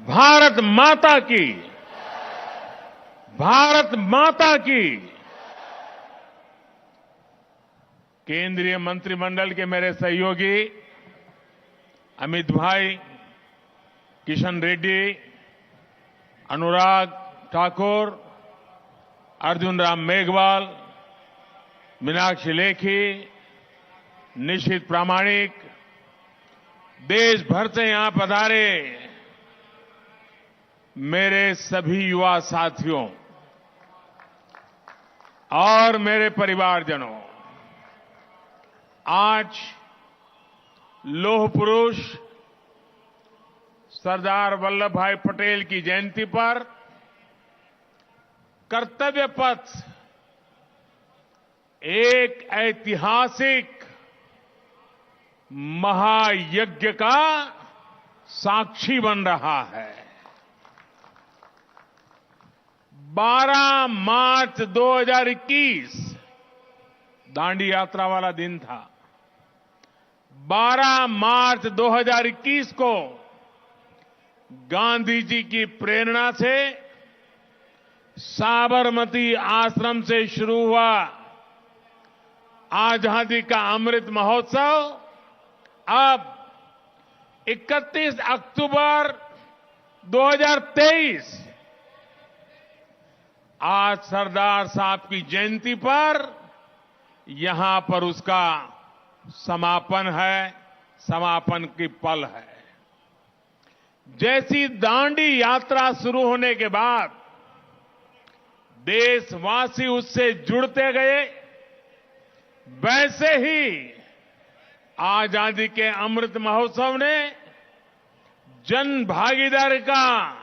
भारत माता की, भारत माता की। केंद्रीय मंत्रिमंडल के मेरे सहयोगी अमित भाई, किशन रेड्डी, अनुराग ठाकुर, अर्जुन राम मेघवाल, मीनाक्षी लेखी, निशित प्रामाणिक, देश भर से यहां पधारे मेरे सभी युवा साथियों और मेरे परिवारजनों, आज लौह पुरुष सरदार वल्लभ भाई पटेल की जयंती पर कर्तव्य पथ एक ऐतिहासिक महायज्ञ का साक्षी बन रहा है। 12 मार्च 2021 दांडी यात्रा वाला दिन था। 12 मार्च 2021 को गांधी जी की प्रेरणा से साबरमती आश्रम से शुरू हुआ आजादी का अमृत महोत्सव अब 31 अक्टूबर 2023 आज सरदार साहब की जयंती पर यहां पर उसका समापन है, समापन की पल है। जैसी दांडी यात्रा शुरू होने के बाद देशवासी उससे जुड़ते गए, वैसे ही आजादी के अमृत महोत्सव ने जन भागीदारी का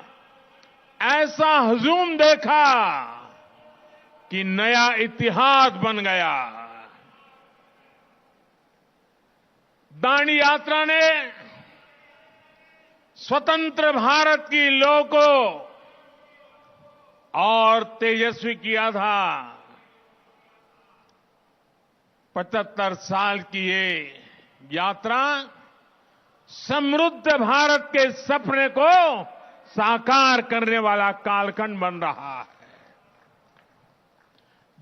ऐसा हुजूम देखा कि नया इतिहास बन गया। दांडी यात्रा ने स्वतंत्र भारत की लौ को और तेजस्वी किया था। 75 साल की ये यात्रा समृद्ध भारत के सपने को साकार करने वाला कालखंड बन रहा है।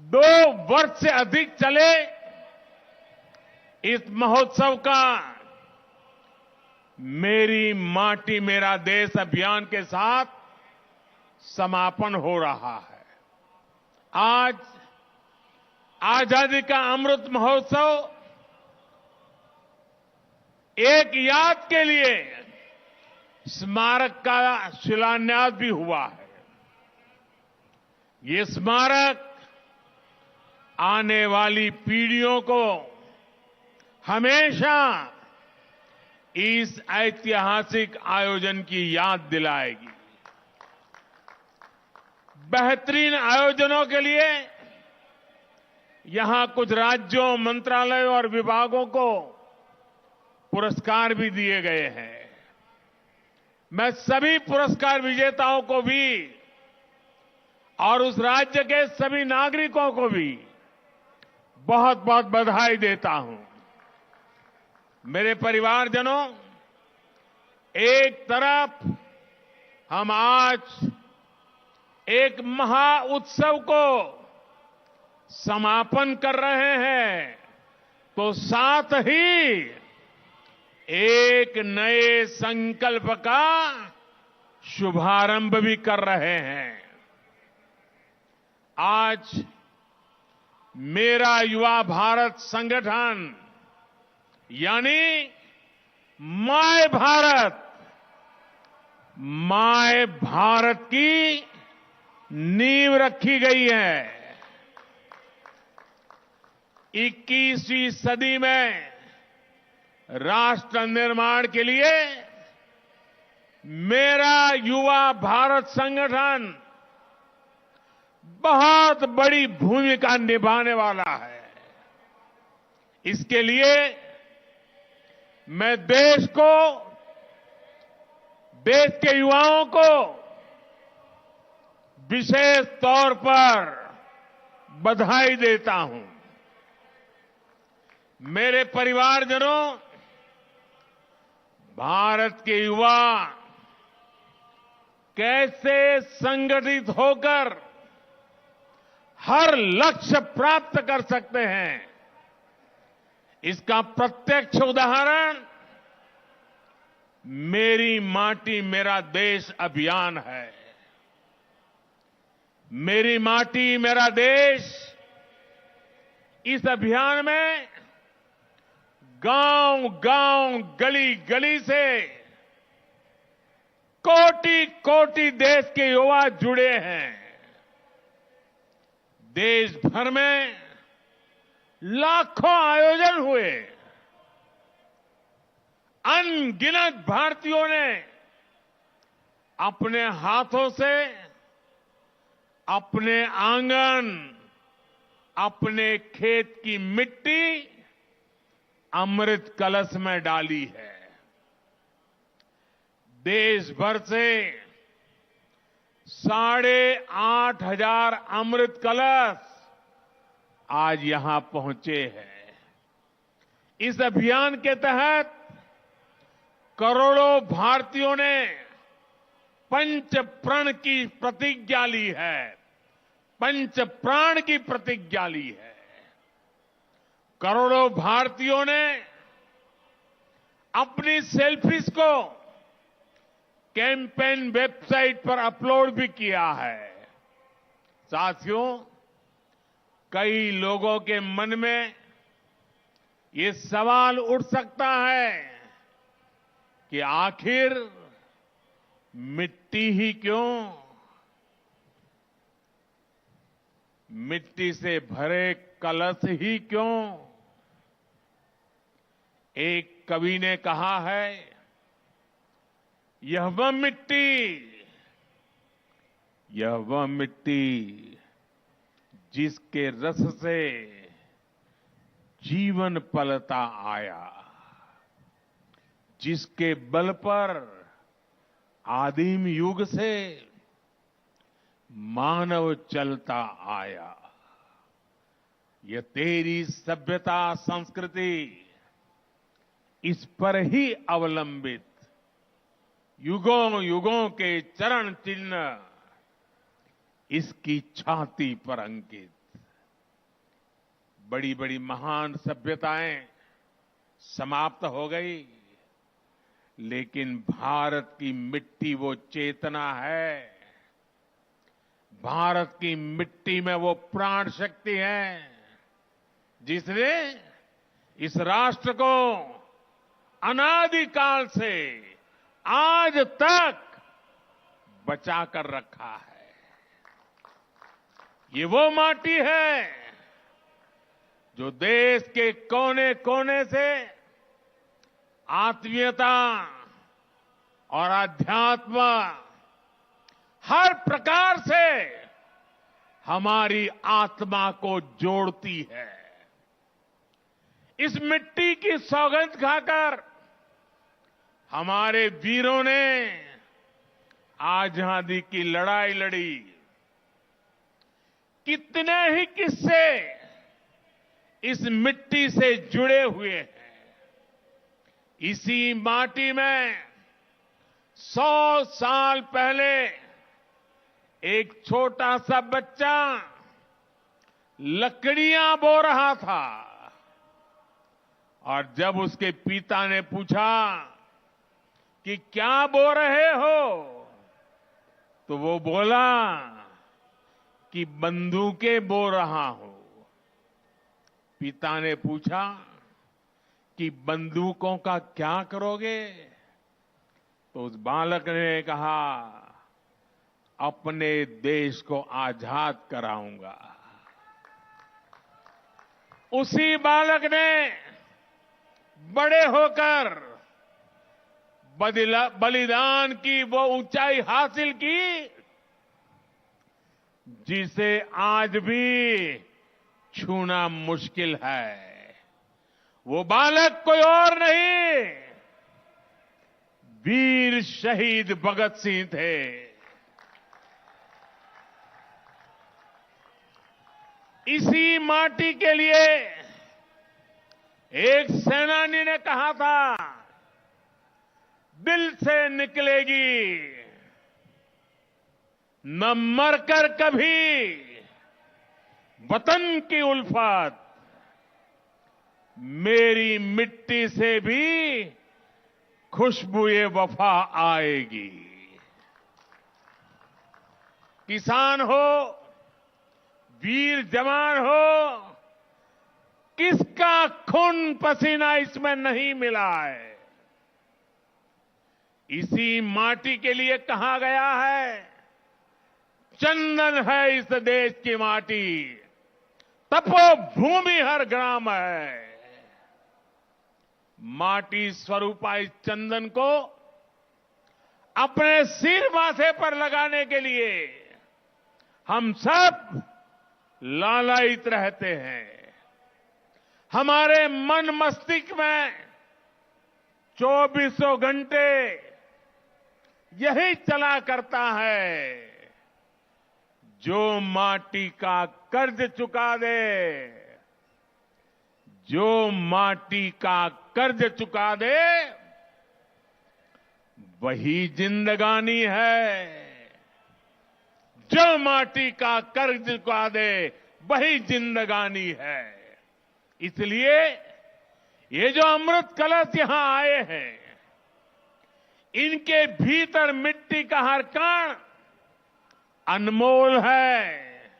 2 वर्ष से अधिक चले इस महोत्सव का मेरी माटी मेरा देश अभियान के साथ समापन हो रहा है। आज आजादी का अमृत महोत्सव एक याद के लिए स्मारक का शिलान्यास भी हुआ है। ये स्मारक आने वाली पीढ़ियों को हमेशा इस ऐतिहासिक आयोजन की याद दिलाएगी। बेहतरीन आयोजनों के लिए यहां कुछ राज्यों, मंत्रालयों और विभागों को पुरस्कार भी दिए गए हैं। मैं सभी पुरस्कार विजेताओं को भी और उस राज्य के सभी नागरिकों को भी बहुत बहुत बधाई देता हूं। मेरे परिवारजनों, एक तरफ हम आज एक महा उत्सव को समापन कर रहे हैं, तो साथ ही एक नए संकल्प का शुभारंभ भी कर रहे हैं। आज मेरा युवा भारत संगठन यानी माय भारत, माय भारत की नींव रखी गई है। 21वीं सदी में राष्ट्र निर्माण के लिए मेरा युवा भारत संगठन बहुत बड़ी भूमिका निभाने वाला है। इसके लिए मैं देश को, देश के युवाओं को विशेष तौर पर बधाई देता हूं। मेरे परिवारजनों, भारत के युवा कैसे संगठित होकर हर लक्ष्य प्राप्त कर सकते हैं, इसका प्रत्यक्ष उदाहरण मेरी माटी मेरा देश अभियान है। मेरी माटी मेरा देश, इस अभियान में गांव गांव, गली गली से कोटि कोटि देश के युवा जुड़े हैं। देश भर में लाखों आयोजन हुए। अनगिनत भारतीयों ने अपने हाथों से अपने आंगन, अपने खेत की मिट्टी अमृत कलश में डाली है। देश भर से 8,500 अमृत कलश आज यहां पहुंचे हैं। इस अभियान के तहत करोड़ों भारतीयों ने पंच प्रण की प्रतिज्ञा ली है। पंच प्राण की प्रतिज्ञा ली है। करोड़ों भारतीयों ने अपनी सेल्फीज को कैंपेन वेबसाइट पर अपलोड भी किया है। साथियों, कई लोगों के मन में ये सवाल उठ सकता है कि आखिर मिट्टी ही क्यों? मिट्टी से भरे कलश ही क्यों? एक कवि ने कहा है, यह वह मिट्टी जिसके रस से जीवन पलता आया, जिसके बल पर आदिम युग से मानव चलता आया। यह तेरी सभ्यता संस्कृति इस पर ही अवलंबित युगों युगों के चरण चिन्ह इसकी छाती पर अंकित। बड़ी बड़ी महान सभ्यताएं समाप्त हो गई, लेकिन भारत की मिट्टी वो चेतना है, भारत की मिट्टी में वो प्राण शक्ति है जिसने इस राष्ट्र को अनादिकाल से आज तक बचा कर रखा है। ये वो माटी है जो देश के कोने कोने से आत्मीयता और अध्यात्म हर प्रकार से हमारी आत्मा को जोड़ती है। इस मिट्टी की सौगंध खाकर हमारे वीरों ने आजादी की लड़ाई लड़ी। कितने ही किस्से इस मिट्टी से जुड़े हुए हैं। इसी माटी में 100 साल पहले एक छोटा सा बच्चा लकड़ियां बो रहा था और जब उसके पिता ने पूछा कि क्या बो रहे हो, तो वो बोला कि बंदूकें बो रहा हूं। पिता ने पूछा कि बंदूकों का क्या करोगे? तो उस बालक ने कहा, अपने देश को आजाद कराऊंगा। उसी बालक ने बड़े होकर बलिदान की वो ऊंचाई हासिल की जिसे आज भी छूना मुश्किल है। वो बालक कोई और नहीं, वीर शहीद भगत सिंह थे। इसी माटी के लिए एक सेनानी ने कहा था, दिल से निकलेगी न मरकर कभी वतन की उल्फत मेरी मिट्टी से भी खुशबुए वफा आएगी। किसान हो, वीर जवान हो, किसका खून पसीना इसमें नहीं मिला है। इसी माटी के लिए कहा गया है, चंदन है इस देश की माटी, तपोभूमि हर ग्राम है। माटी स्वरूपा इस चंदन को अपने सिर माथे पर लगाने के लिए हम सब लालायित रहते हैं। हमारे मन मस्तिष्क में 24 घंटे यही चला करता है, जो माटी का कर्ज चुका दे, जो माटी का कर्ज चुका दे, वही जिंदगानी है। जो माटी का कर्ज चुका दे, वही जिंदगानी है। इसलिए ये जो अमृत कलश यहां आए हैं, इनके भीतर मिट्टी का हर कण अनमोल है।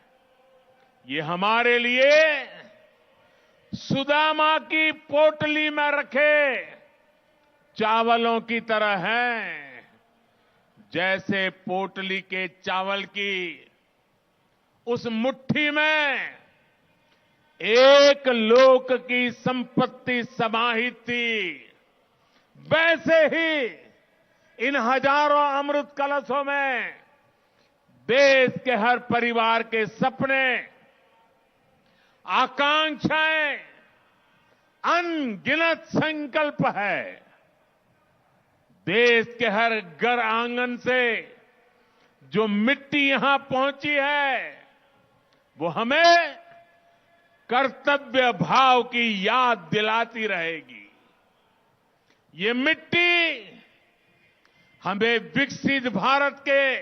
ये हमारे लिए सुदामा की पोटली में रखे चावलों की तरह हैं। जैसे पोटली के चावल की उस मुट्ठी में एक लोक की संपत्ति समाहित थी, वैसे ही इन हजारों अमृत कलशों में देश के हर परिवार के सपने, आकांक्षाएं, अनगिनत संकल्प है। देश के हर घर आंगन से जो मिट्टी यहां पहुंची है, वो हमें कर्तव्य भाव की याद दिलाती रहेगी। ये मिट्टी हमें विकसित भारत के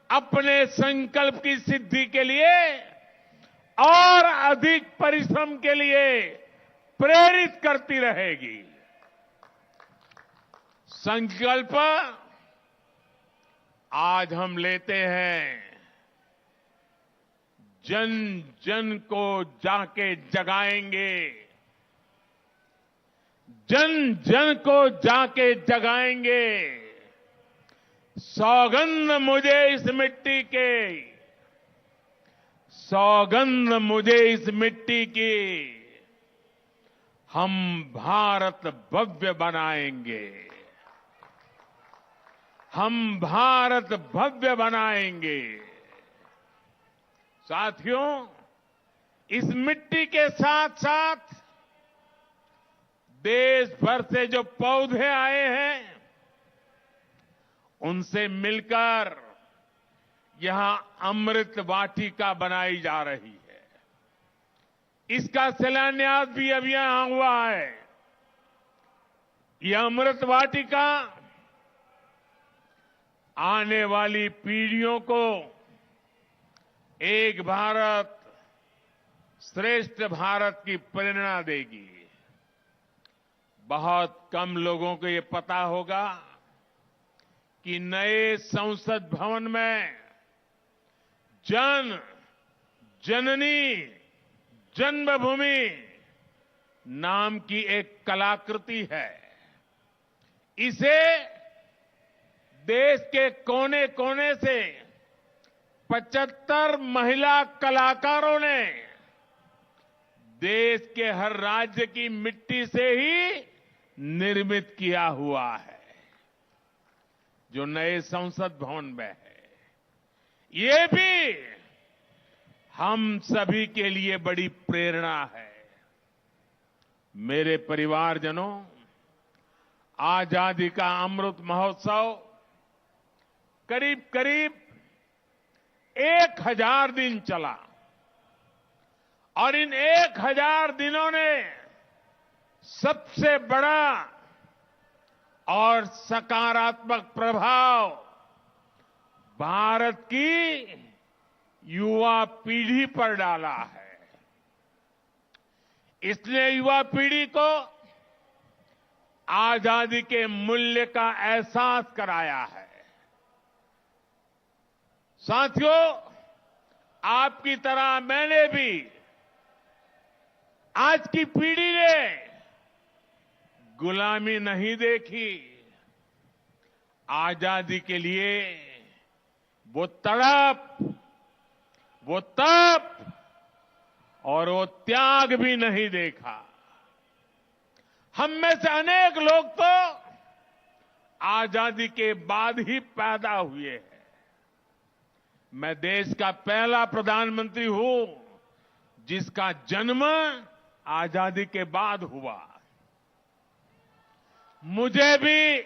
अपने संकल्प की सिद्धि के लिए और अधिक परिश्रम के लिए प्रेरित करती रहेगी। संकल्प आज हम लेते हैं, जन जन को जाके जगाएंगे, जन जन को जाके जगाएंगे। सौगंध मुझे इस मिट्टी के, सौगंध मुझे इस मिट्टी की, हम भारत भव्य बनाएंगे, हम भारत भव्य बनाएंगे। साथियों, इस मिट्टी के साथ साथ देश भर से जो पौधे आए हैं, उनसे मिलकर यहां अमृत वाटिका बनाई जा रही है। इसका शिलान्यास भी अभी यहां हुआ है। यह अमृत वाटिका आने वाली पीढ़ियों को एक भारत श्रेष्ठ भारत की प्रेरणा देगी। बहुत कम लोगों को ये पता होगा कि नए संसद भवन में जन जननी जन्मभूमि नाम की एक कलाकृति है। इसे देश के कोने कोने से 75 महिला कलाकारों ने देश के हर राज्य की मिट्टी से ही निर्मित किया हुआ है, जो नए संसद भवन में है। ये भी हम सभी के लिए बड़ी प्रेरणा है। मेरे परिवारजनों, आजादी का अमृत महोत्सव करीब करीब 1000 दिन चला और इन 1000 दिनों ने सबसे बड़ा और सकारात्मक प्रभाव भारत की युवा पीढ़ी पर डाला है। इसने युवा पीढ़ी को आजादी के मूल्य का एहसास कराया है। साथियों, आपकी तरह मैंने भी आज की पीढ़ी ने गुलामी नहीं देखी। आजादी के लिए वो तड़प, वो तप और वो त्याग भी नहीं देखा। हम में से अनेक लोग तो आजादी के बाद ही पैदा हुए हैं। मैं देश का पहला प्रधानमंत्री हूं जिसका जन्म आजादी के बाद हुआ। मुझे भी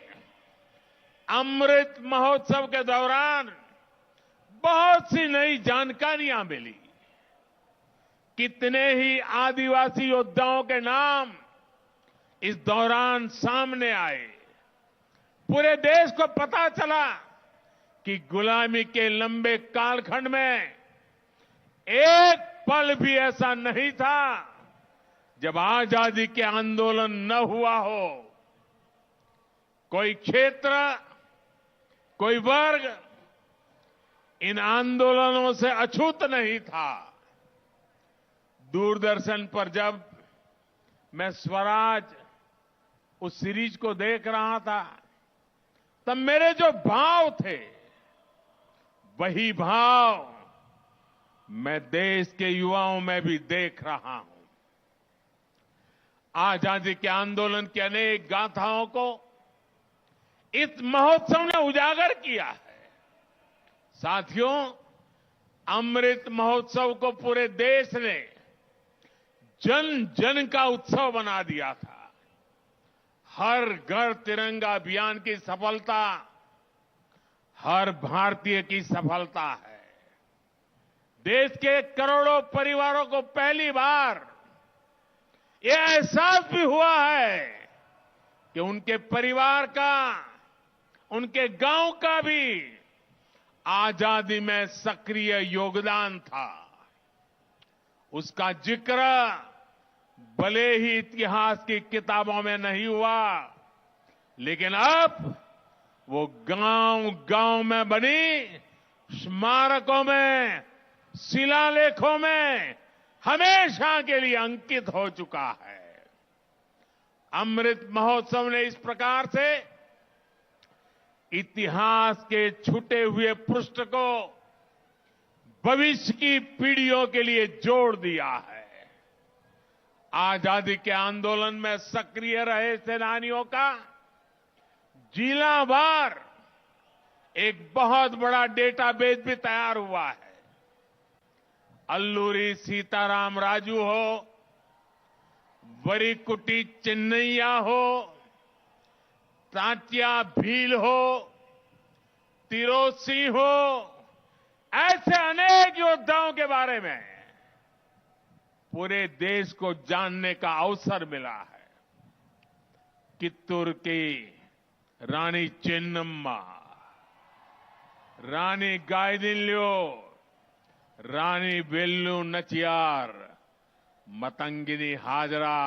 अमृत महोत्सव के दौरान बहुत सी नई जानकारियां मिली। कितने ही आदिवासी योद्धाओं के नाम इस दौरान सामने आए। पूरे देश को पता चला कि गुलामी के लंबे कालखंड में एक पल भी ऐसा नहीं था जब आजादी के आंदोलन न हुआ हो। कोई क्षेत्र, कोई वर्ग इन आंदोलनों से अछूत नहीं था। दूरदर्शन पर जब मैं स्वराज उस सीरीज को देख रहा था, तब मेरे जो भाव थे वही भाव मैं देश के युवाओं में भी देख रहा हूं। आजादी के आंदोलन की अनेक गाथाओं को इस महोत्सव ने उजागर किया है। साथियों, अमृत महोत्सव को पूरे देश ने जन जन का उत्सव बना दिया था। हर घर तिरंगा अभियान की सफलता हर भारतीय की सफलता है। देश के करोड़ों परिवारों को पहली बार यह एहसास भी हुआ है कि उनके परिवार का, उनके गांव का भी आजादी में सक्रिय योगदान था। उसका जिक्र भले ही इतिहास की किताबों में नहीं हुआ, लेकिन अब वो गांव गांव में बनी स्मारकों में, शिलालेखों में हमेशा के लिए अंकित हो चुका है। अमृत महोत्सव ने इस प्रकार से इतिहास के छूटे हुए पृष्ठ को भविष्य की पीढ़ियों के लिए जोड़ दिया है। आजादी के आंदोलन में सक्रिय रहे सेनानियों का जिलावार एक बहुत बड़ा डेटाबेस भी तैयार हुआ है। अल्लूरी सीताराम राजू हो, वरीकुटी चिन्नैया हो, तांतिया भील हो, तिरोत सिंह हो, ऐसे अनेक योद्धाओं के बारे में पूरे देश को जानने का अवसर मिला है। कित्तूर की रानी चेन्नम्मा, रानी गायदिन्ल्यो, रानी वेल्लू नचियार, मतंगिनी हाजरा,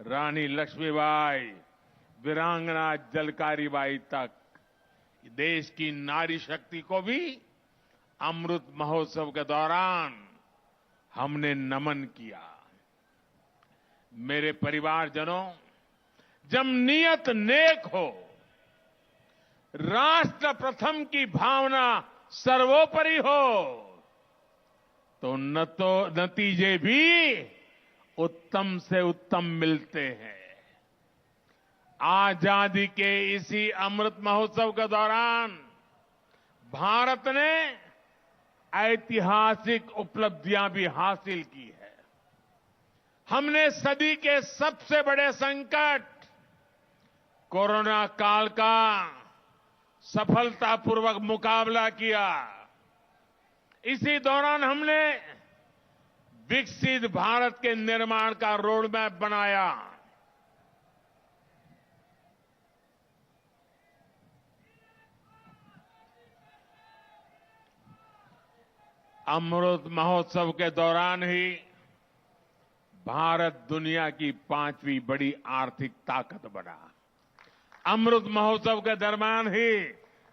रानी लक्ष्मीबाई, वीरांगना जलकारीबाई तक देश की नारी शक्ति को भी अमृत महोत्सव के दौरान हमने नमन किया। मेरे परिवारजनों, जब नियत नेक हो, राष्ट्र प्रथम की भावना सर्वोपरि हो, तो नतीजे भी उत्तम से उत्तम मिलते हैं। आजादी के इसी अमृत महोत्सव के दौरान भारत ने ऐतिहासिक उपलब्धियां भी हासिल की है। हमने सदी के सबसे बड़े संकट कोरोना काल का सफलतापूर्वक मुकाबला किया। इसी दौरान हमने विकसित भारत के निर्माण का रोडमैप बनाया। अमृत महोत्सव के दौरान ही भारत दुनिया की 5वीं बड़ी आर्थिक ताकत बना। अमृत महोत्सव के दरमियान ही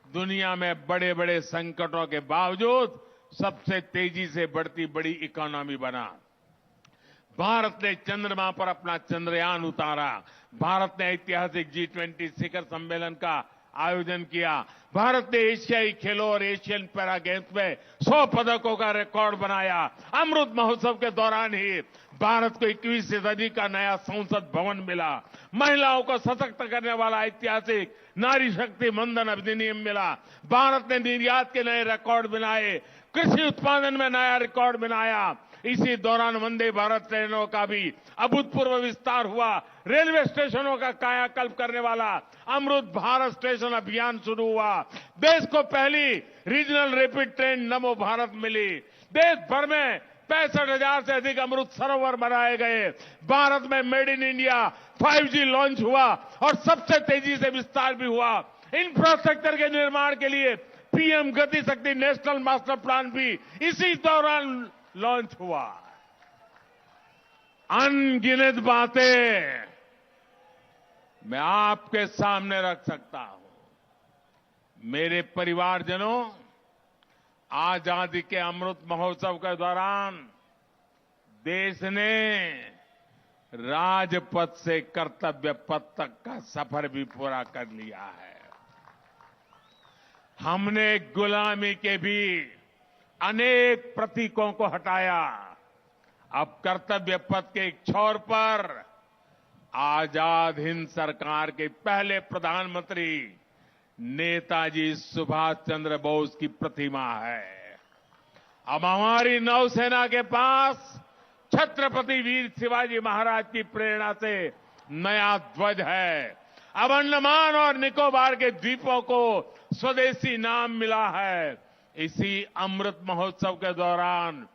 दुनिया में बड़े बड़े संकटों के बावजूद सबसे तेजी से बढ़ती बड़ी इकोनॉमी बना। भारत ने चंद्रमा पर अपना चंद्रयान उतारा। भारत ने ऐतिहासिक G20 शिखर सम्मेलन का आयोजन किया। भारत ने एशियाई खेलों और एशियन पैरा गेम्स में 100 पदकों का रिकॉर्ड बनाया। अमृत महोत्सव के दौरान ही भारत को 21वीं सदी का नया संसद भवन मिला। महिलाओं को सशक्त करने वाला ऐतिहासिक नारी शक्ति मंदन अधिनियम मिला। भारत ने निर्यात के नए रिकॉर्ड बनाए। कृषि उत्पादन में नया रिकॉर्ड बनाया। इसी दौरान वंदे भारत ट्रेनों का भी अभूतपूर्व विस्तार हुआ। रेलवे स्टेशनों का कायाकल्प करने वाला अमृत भारत स्टेशन अभियान शुरू हुआ। देश को पहली रीजनल रैपिड ट्रेन नमो भारत मिली। देश भर में 65,000 से अधिक अमृत सरोवर बनाए गए। भारत में made in India 5G launch हुआ और सबसे तेजी से विस्तार भी हुआ। इंफ्रास्ट्रक्चर के निर्माण के लिए पीएम गति शक्ति नेशनल मास्टर प्लान भी इसी दौरान लॉन्च हुआ। अनगिनत बातें मैं आपके सामने रख सकता हूं। मेरे परिवारजनों, आजादी के अमृत महोत्सव के दौरान देश ने राजपथ से कर्तव्य पथ तक का सफर भी पूरा कर लिया है। हमने गुलामी के भी अनेक प्रतीकों को हटाया। अब कर्तव्य पथ के एक छोर पर आजाद हिंद सरकार के पहले प्रधानमंत्री नेताजी सुभाष चंद्र बोस की प्रतिमा है। अब हमारी नौसेना के पास छत्रपति वीर शिवाजी महाराज की प्रेरणा से नया ध्वज है। अब अंडमान और निकोबार के द्वीपों को स्वदेशी नाम मिला है। इसी अमृत महोत्सव के दौरान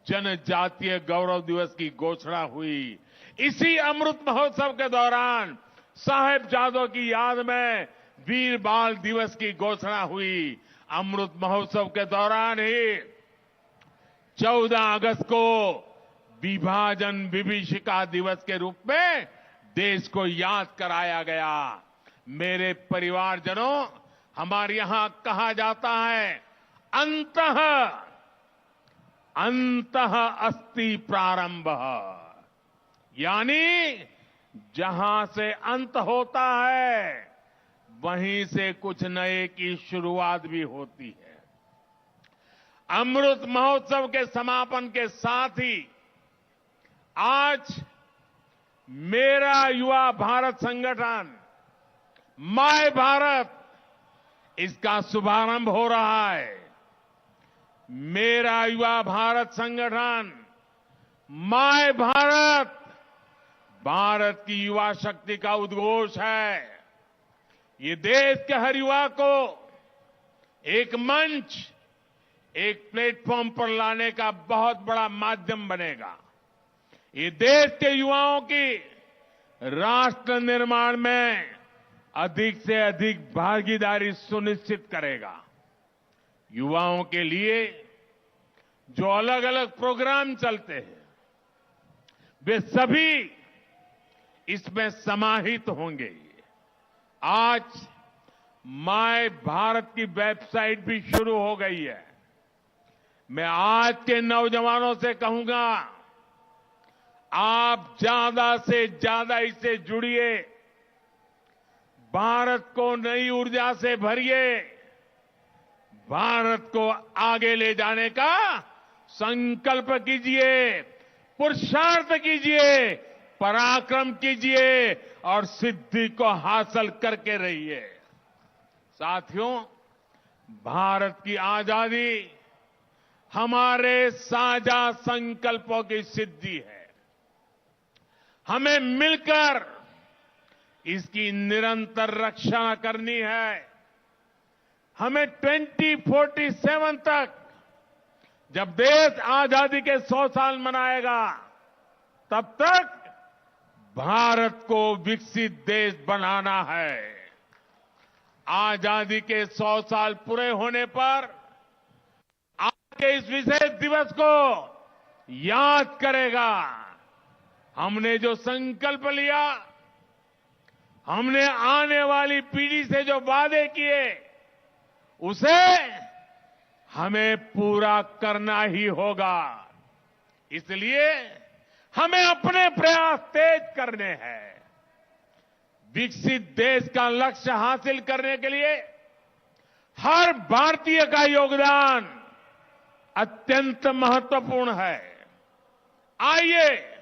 जनजातीय गौरव दिवस की घोषणा हुई। इसी अमृत महोत्सव के दौरान साहिबजादों की याद में वीर बाल दिवस की घोषणा हुई। अमृत महोत्सव के दौरान ही 14 अगस्त को विभाजन विभीषिका दिवस के रूप में देश को याद कराया गया। मेरे परिवारजनों, हमारे यहां कहा जाता है, अंतः अस्ति प्रारंभ, यानी जहां से अंत होता है वहीं से कुछ नए की शुरुआत भी होती है। अमृत महोत्सव के समापन के साथ ही आज मेरा युवा भारत संगठन माय भारत, इसका शुभारंभ हो रहा है। मेरा युवा भारत संगठन माय भारत, भारत की युवा शक्ति का उद्घोष है। ये देश के हर युवा को एक मंच, एक प्लेटफॉर्म पर लाने का बहुत बड़ा माध्यम बनेगा। ये देश के युवाओं की राष्ट्र निर्माण में अधिक से अधिक भागीदारी सुनिश्चित करेगा। युवाओं के लिए जो अलग अलग प्रोग्राम चलते हैं वे सभी इसमें समाहित होंगे। आज माय भारत की वेबसाइट भी शुरू हो गई है। मैं आज के नौजवानों से कहूंगा, आप ज्यादा से ज्यादा इससे जुड़िए, भारत को नई ऊर्जा से भरिए, भारत को आगे ले जाने का संकल्प कीजिए, पुरुषार्थ कीजिए, पराक्रम कीजिए और सिद्धि को हासिल करके रहिए। साथियों, भारत की आजादी हमारे साझा संकल्पों की सिद्धि है। हमें मिलकर इसकी निरंतर रक्षा करनी है। हमें 2047 तक, जब देश आजादी के 100 साल मनाएगा, तब तक भारत को विकसित देश बनाना है। आजादी के 100 साल पूरे होने पर आज के इस विशेष दिवस को याद करेगा। हमने जो संकल्प लिया, हमने आने वाली पीढ़ी से जो वादे किए, उसे हमें पूरा करना ही होगा। इसलिए हमें अपने प्रयास तेज करने हैं। विकसित देश का लक्ष्य हासिल करने के लिए हर भारतीय का योगदान अत्यंत महत्वपूर्ण है। आइए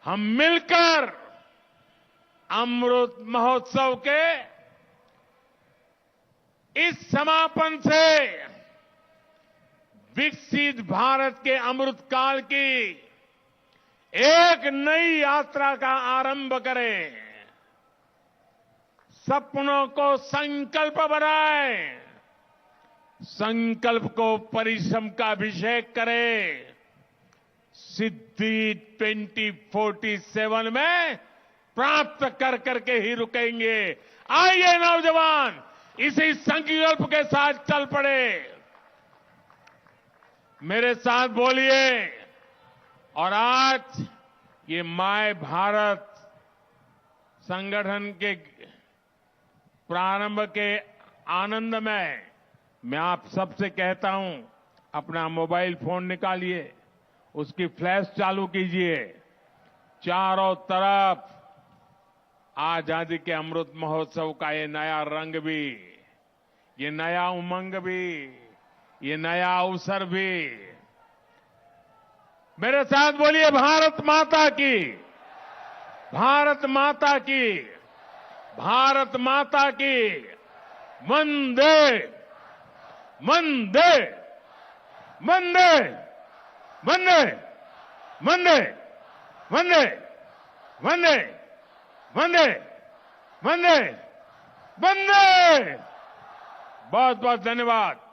हम मिलकर अमृत महोत्सव के इस समापन से विकसित भारत के अमृत काल की एक नई यात्रा का आरंभ करें। सपनों को संकल्प बनाएं, संकल्प को परिश्रम का अभिषेक करें। सिद्धि 2047 में प्राप्त कर करके ही रुकेंगे। आइए नौजवान, इसी संकल्प के साथ चल पड़े। मेरे साथ बोलिए। और आज ये माय भारत संगठन के प्रारंभ के आनंद में मैं आप सबसे कहता हूं, अपना मोबाइल फोन निकालिए, उसकी फ्लैश चालू कीजिए। चारों तरफ आजादी के अमृत महोत्सव का ये नया रंग भी, ये नया उमंग भी, ये नया अवसर भी। मेरे साथ बोलिए, भारत माता की, भारत माता की, भारत माता की। वंदे वंदे वंदे वंदे वंदे वंदे वंदे वंदे वंदे वंदे। बहुत बहुत धन्यवाद।